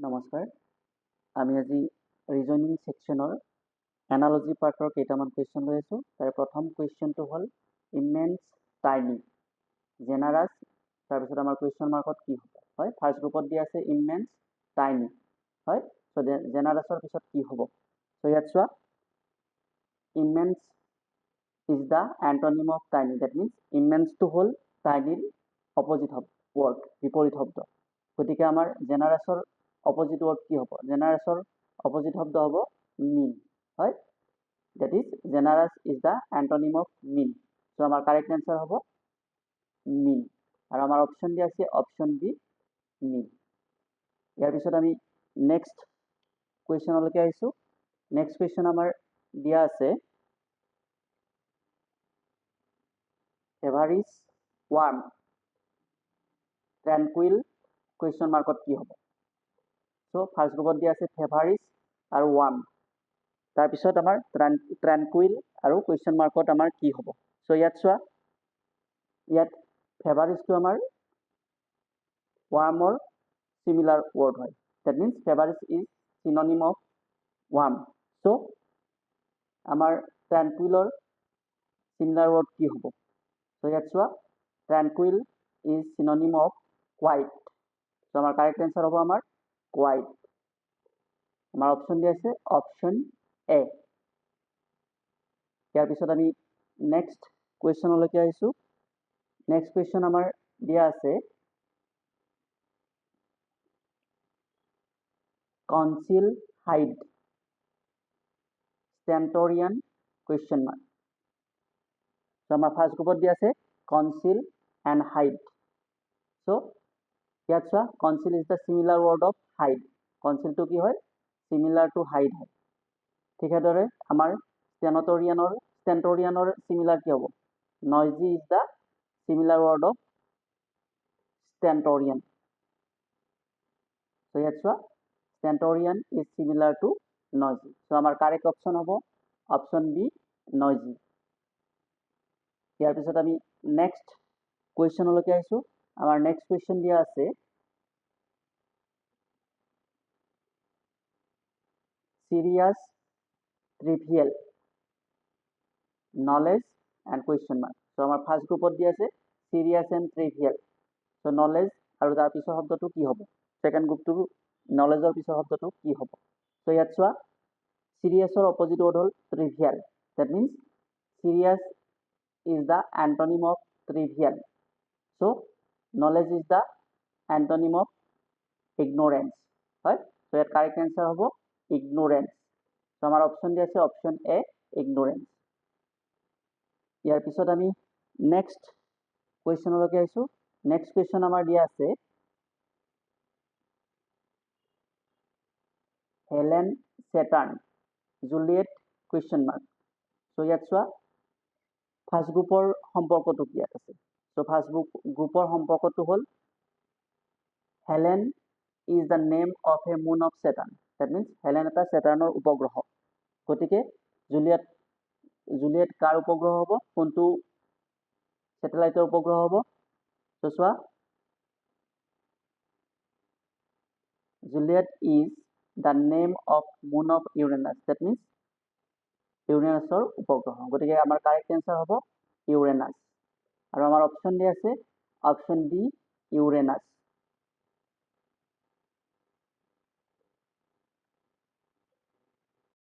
নমস্কাৰ আমি আজি ৰিজনিং সেকশনৰ এনালজি পাৰ্টৰ কেইটামান কুৱেশ্যন লৈ আছো তাৰ প্ৰথম কুৱেশ্যনটো হ'ল ইমেন্স টাইনি জেনাৰাছ তাৰপিছত আমাৰ কুৱেশ্যন মাৰ্কত কি হ'ব হয় ফাৰ্ষ্ট গ্ৰুপত দিয়া আছে ইমেন্স টাইনি হয় সো জেনাৰাছৰ পিছত কি হ'ব সো ইয়াত চোৱা immense is the antonym of tiny that means immense to whole tiny opposite of word বিপরীত শব্দ গতিকে আমাৰ জেনাৰাছৰ opposite word কি হ'ব জেনাৰাছৰ opposite শব্দ হ'ব mean হয় that is generous is the antonym of mean so আমাৰ correct answer হ'ব mean আৰু আমাৰ অপচন দিয়া আছে অপচন বি mean ইয়াৰ পিছত আমি নেক্সট কুৱেশ্যনলৈকে আহিছো নেক্সট কুৱেশ্যন আমাৰ দিয়া আছে এভাৰিজ ওয়ান ট্ৰেনকুইল কুৱেশ্যন মাৰ্কত কি হ'ব সো ফাৰ্ষ্ট গ্ৰুপত দিয়া আছে ফেভাৰিজ আৰু ওয়ান তাৰপিছত আমাৰ ট্ৰেনকুইল আৰু কুৱেশ্যন মাৰ্কত আমাৰ কি হ'ব সো ইয়াত চোৱা ইয়াত ফেভাৰিজটো আমাৰ ওয়াৰ্মৰ সিমিলাৰ ৱৰ্ড হয় that means feverish is synonym of warm so আমাৰ ট্ৰেনকুইলৰ সিমিলাৰ ৱৰ্ড কি হ'ব So ইয়াত চোৱা tranquil is synonym of quiet. So আমাৰ correct answer হ'ব আমাৰ quiet. আমাৰ অপচন দিয়া আছে অপচন এ ইয়াৰ পিছত আমি নেক্সট কুৱেশ্যনলৈকে আহিছো নেক্সট কুৱেশ্যন আমাৰ দিয়া আছে conceal hide stentorian question mark So আমাৰ ফাৰ্ষ্ট গ্ৰুপত দিয়া আছে conceal and hide so ইয়াত চোৱা conceal is the similar word of hide conceal to কি হয় similar to hide হয় ঠিক এদৰে আমাৰ stentorianৰ similar কি হ'ব noisy is the similar word of stentorian so ইয়াত চোৱা stentorian is similar to noisy so আমাৰ correct option হ'ব option B noisy ইয়াৰ পিছত আমি নেক্সট কুৱেশ্যনলৈকে আহিছো আমাৰ নেক্সট কুৱেশ্যন দিয়া আছে serious trivial knowledge and question mark so আমাৰ ফাৰ্ষ্ট গ্ৰুপত দিয়া আছে serious and trivial so knowledge আৰু তাৰ পিছৰ শব্দটো কি হ'ব সেকেন্ড গ্ৰুপটো নলেজৰ পিছৰ শব্দটো কি হ'ব সো ইয়াত চোৱা সিৰিয়াসৰ অপোজিট ৱৰ্ড হ'ল trivial that means serious is the antonym of trivial so knowledge is the antonym of ignorance right so your correct answer hobo ignorance so amar option dia ase option A ignorance yar pisot ami next question loke aisu next question amar dia ase Helen Saturn Juliet question mark so yat chua first গ্ৰুপৰ সম্পৰ্কটো কি আছে so first গ্ৰুপৰ সম্পৰ্কটো হ'ল Helen is the name of A moon of Saturn that means Helen এটা Saturn উপগ্ৰহ গতিকে জুলিয়েট কাৰ উপগ্ৰহ হ'ব কোনটো স্যাটেলাইটৰ উপগ্ৰহ হ'ব সো চোৱা Juliet is the name of moon of Uranus that means ইউৰেনাছৰ উপগ্ৰহ গতিকে আমাৰ কাৰেক্ট আনসাৰ হ'ব ইউৰেনাছ আৰু আমাৰ অপচন দিয়া আছে অপচন ডি ইউৰেনাছ